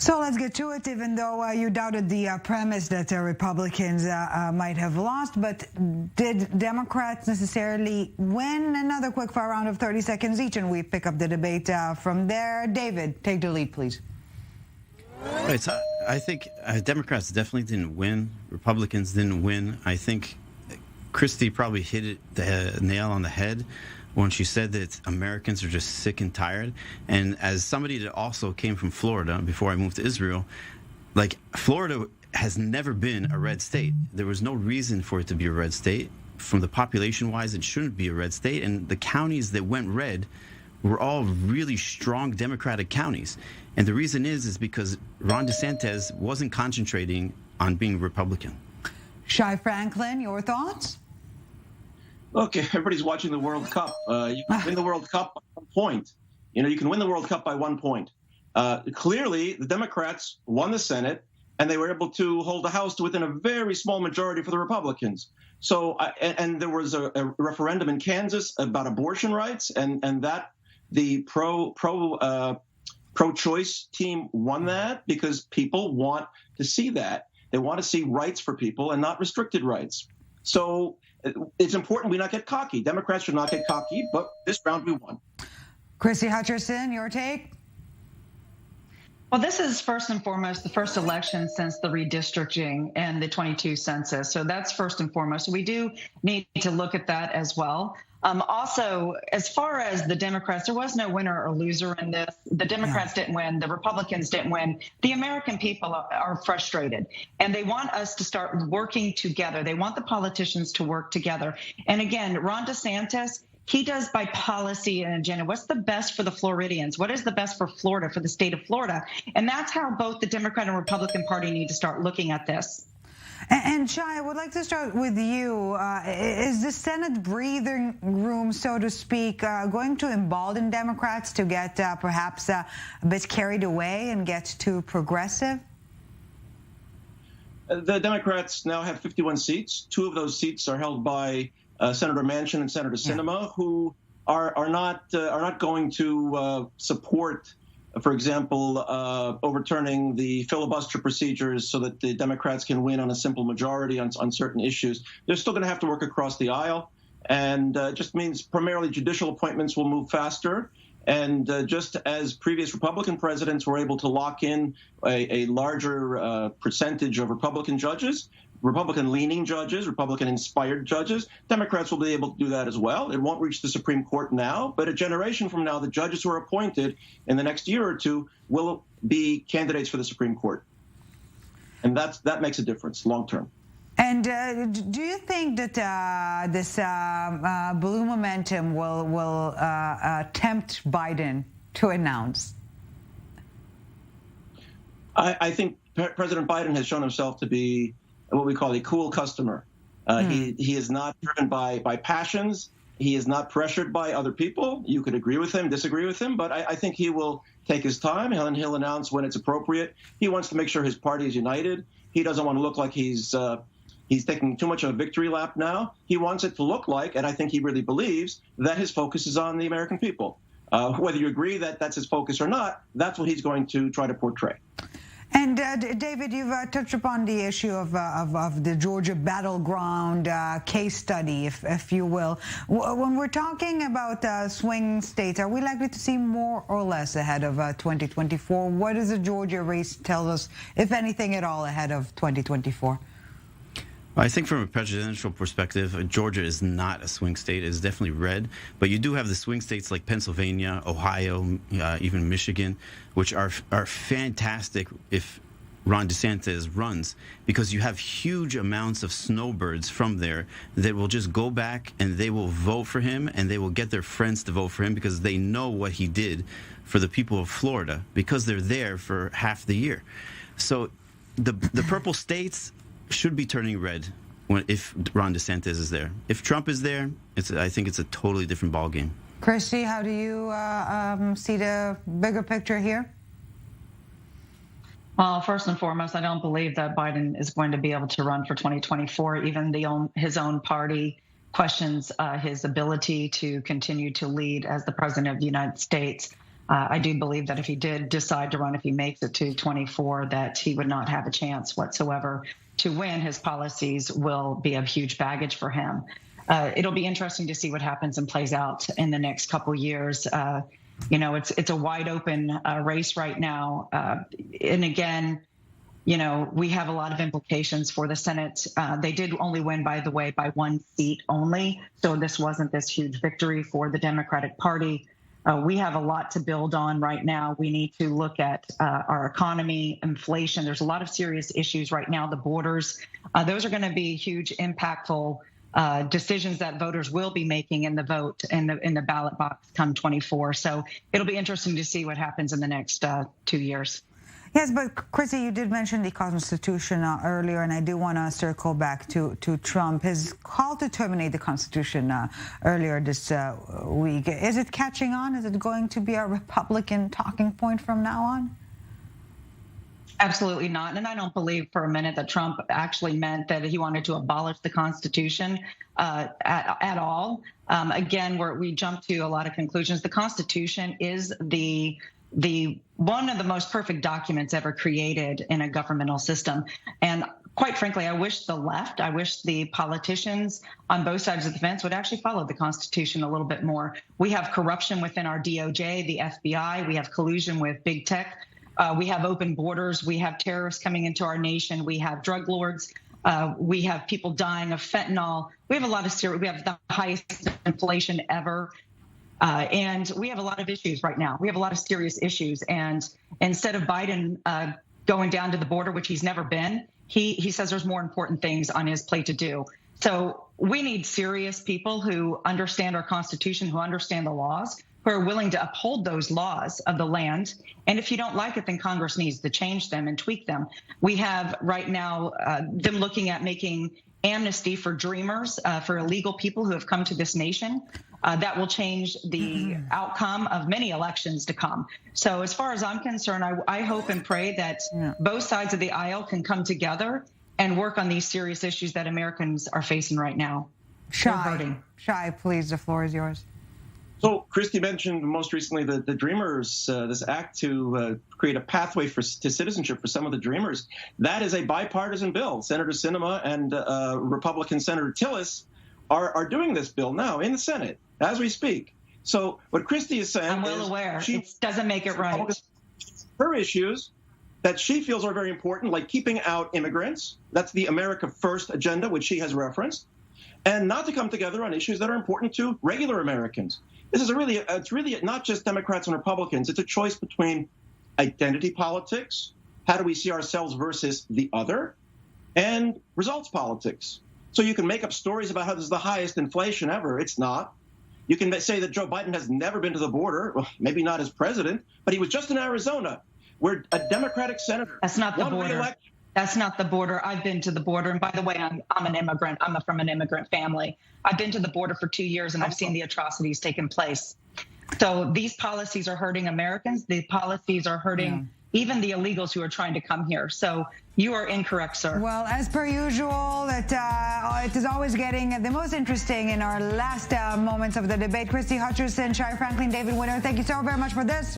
So let's get to it, even though you doubted the premise that Republicans might have lost. But did Democrats necessarily win? Another quick fire round of 30 seconds each, and we pick up the debate from there. David, take the lead, please. Right, so I think Democrats definitely didn't win. Republicans didn't win. I think Christie probably hit the nail on the head when she said that Americans are just sick and tired. And as somebody that also came from Florida before I moved to Israel, like, Florida has never been a red state. There was no reason for it to be a red state. From the population-wise, it shouldn't be a red state. And the counties that went red were all really strong Democratic counties. And the reason is because Ron DeSantis wasn't concentrating on being Republican. Shai Franklin, your thoughts? Look, everybody's watching the World Cup. You can win the World Cup by 1 point. You can win the World Cup by 1 point. Clearly, the Democrats won the Senate, and they were able to hold the House to within a very small majority for the Republicans. So, and there was a referendum in Kansas about abortion rights, and that the pro-choice team won that because people want to see that. They want to see rights for people and not restricted rights. So it's important we not get cocky. Democrats should not get cocky, but this round we won. Christie Hutcherson, your take? Well, this is first and foremost the first election since the redistricting and the 22 census. So that's first and foremost. We do need to look at that as well. Also, as far as the Democrats, there was no winner or loser in this. The Democrats didn't win. The Republicans didn't win. The American people are frustrated, and they want us to start working together. They want the politicians to work together. And again, Ron DeSantis, he does by policy and agenda. What's the best for the Floridians? What is the best for Florida, for the state of Florida? And that's how both the Democrat and Republican Party need to start looking at this. And Shai, I would like to start with you. Is the Senate breathing room, so to speak, going to embolden Democrats to get perhaps a bit carried away and get too progressive? The Democrats now have 51 seats. 2 of those seats are held by Senator Manchin and Senator Sinema, who are not going to support, for example, overturning the filibuster procedures so that the Democrats can win on a simple majority on certain issues. They're still going to have to work across the aisle, and it just means primarily judicial appointments will move faster. And just as previous Republican presidents were able to lock in a larger percentage of Republican judges, Republican-leaning judges, Republican-inspired judges, Democrats will be able to do that as well. It won't reach the Supreme Court now, but a generation from now, the judges who are appointed in the next year or two will be candidates for the Supreme Court. And that makes a difference long term. And do you think that this blue momentum will tempt Biden to announce? I think President Biden has shown himself to be what we call a cool customer. He is not driven by passions. He is not pressured by other people. You could agree with him, disagree with him, but I think he will take his time and he'll announce when it's appropriate. He wants to make sure his party is united. He doesn't want to look like he's taking too much of a victory lap now. He wants it to look like, and I think he really believes, that his focus is on the American people. Whether you agree that that's his focus or not, that's what he's going to try to portray. And David, you've touched upon the issue of the Georgia battleground case study, if you will. When we're talking about swing states, are we likely to see more or less ahead of 2024? What does the Georgia race tell us, if anything at all, ahead of 2024? I think from a presidential perspective, Georgia is not a swing state. It's definitely red. But you do have the swing states like Pennsylvania, Ohio, even Michigan, which are fantastic if Ron DeSantis runs, because you have huge amounts of snowbirds from there that will just go back and they will vote for him, and they will get their friends to vote for him because they know what he did for the people of Florida, because they're there for half the year. So the purple states should be turning red if Ron DeSantis is there. If Trump is there, I think it's a totally different ballgame. Christie, how do you see the bigger picture here? Well, first and foremost, I don't believe that Biden is going to be able to run for 2024. Even his own party questions his ability to continue to lead as the president of the United States. I do believe that if he did decide to run, if he makes it to 24, that he would not have a chance whatsoever to win. His policies will be of huge baggage for him. It'll be interesting to see what happens and plays out in the next couple years. It's a wide open race right now. And again, we have a lot of implications for the Senate. They did only win, by the way, by 1 seat only. So this wasn't this huge victory for the Democratic Party. We have a lot to build on right now. We need to look at our economy, inflation. There's a lot of serious issues right now. The borders, those are going to be huge, impactful decisions that voters will be making in the vote in the ballot box come 24. So it'll be interesting to see what happens in the next 2 years. Yes, but Christie, you did mention the Constitution earlier, and I do want to circle back to Trump. His call to terminate the Constitution earlier this week. Is it catching on? Is it going to be a Republican talking point from now on? Absolutely not. And I don't believe for a minute that Trump actually meant that he wanted to abolish the Constitution at all. Again, we jump to a lot of conclusions. The Constitution is the one of the most perfect documents ever created in a governmental system. And quite frankly, I wish the politicians on both sides of the fence would actually follow the Constitution a little bit more. We have corruption within our DOJ, the FBI. We have collusion with big tech. We have open borders. We have terrorists coming into our nation. We have drug lords. We have people dying of fentanyl. We have we have the highest inflation ever. And we have a lot of issues right now. We have a lot of serious issues. And instead of Biden going down to the border, which he's never been, he says there's more important things on his plate to do. So we need serious people who understand our Constitution, who understand the laws, who are willing to uphold those laws of the land. And if you don't like it, then Congress needs to change them and tweak them. We have right now them looking at making amnesty for dreamers, for illegal people who have come to this nation. That will change the outcome of many elections to come. So as far as I'm concerned, I hope and pray that both sides of the aisle can come together and work on these serious issues that Americans are facing right now. Shai, please, the floor is yours. So Christie mentioned most recently the Dreamers, this act to create a pathway to citizenship for some of the Dreamers. That is a bipartisan bill. Senator Sinema and Republican Senator Tillis are doing this bill now in the Senate as we speak. So what Christie is saying I'm well aware. It doesn't make it right. Her issues that she feels are very important, like keeping out immigrants. That's the America First agenda, which she has referenced, and not to come together on issues that are important to regular Americans. This is it's really not just Democrats and Republicans. It's a choice between identity politics, how do we see ourselves versus the other, and results politics. So you can make up stories about how this is the highest inflation ever. It's not. You can say that Joe Biden has never been to the border, well, maybe not as president, but he was just in Arizona, where a Democratic senator. That's not the border. That's not the border. I've been to the border. And by the way, I'm an immigrant. I'm from an immigrant family. I've been to the border for 2 years, and I've seen the atrocities taking place. So these policies are hurting Americans. The policies are hurting even the illegals who are trying to come here. So you are incorrect, sir. Well, as per usual, it is always getting the most interesting in our last moments of the debate. Christie, Hutcherson, Shai Franklin, David Wiener, thank you so very much for this.